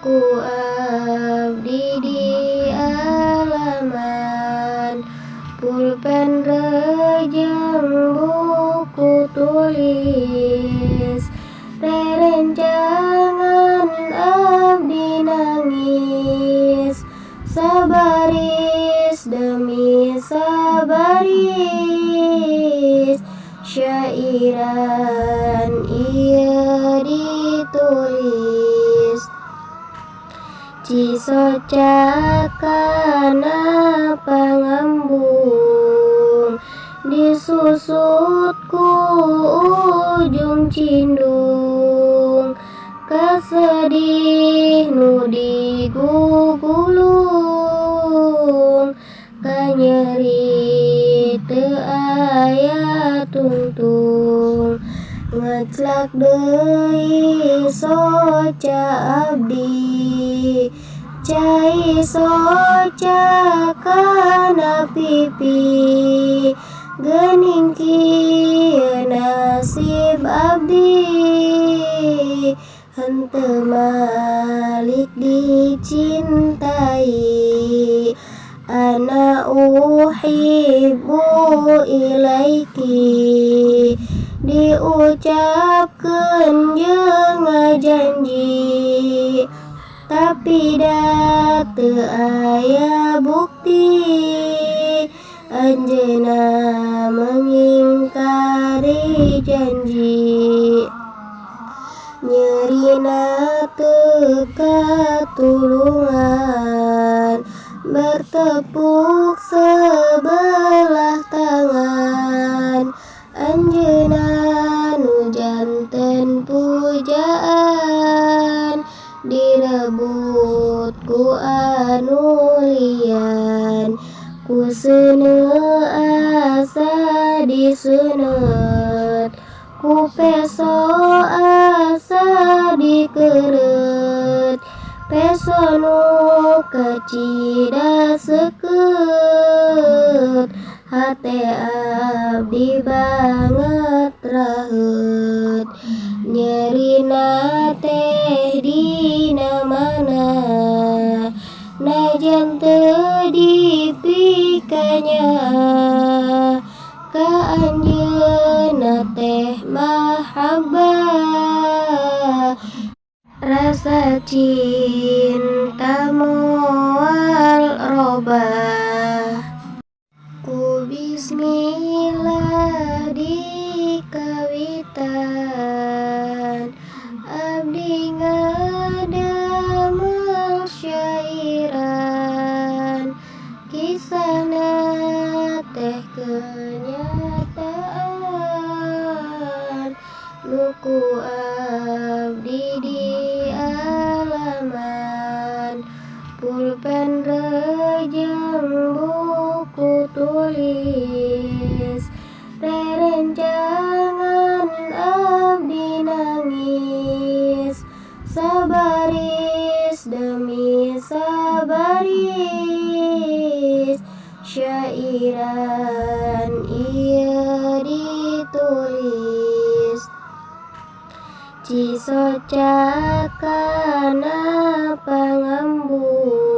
Ku abdi di alaman, pulpen rejang buku tulis, rerencangan abdi nangis, sabaris demi sabaris, syairan ia ditulis. Cisocakana pangambung, disusut ku ujung cindung, kasedih nu digugulung, kanyeri teu aya tungtung, ngeclak deui soca abdi, cai soca kana pipi, geuning kieu nasib abdi, henteu malik dicintai, ana uhibbu ilaiki, diucapkeun jeung ngajanji, tapi da teu aya bukti, anjeunna mengingkari janji, nyerina teu katulungan, bertepuk sebelah tangan, anjeunna nu janten pujaan, direbut ku anu lian, ku seuneu asa diseuneut, ku peso asa dikeureut, peso nu kacidaseukeut, hate abdi banget raheut, nyerina teh dina mana, najan teu dipikanya, ka anjeunna teh mahabbah, rasa cinta moal robah. Ku bismillah di kawitan, abdi ngadamel syairan, kisahna teh kenyataan, nu ku abdi di alaman, pulpen rejang buku tulis, rerencangan abdi nangis, sabaris demi sabaris, syairan ia ditulis. Cisocakana pangambung,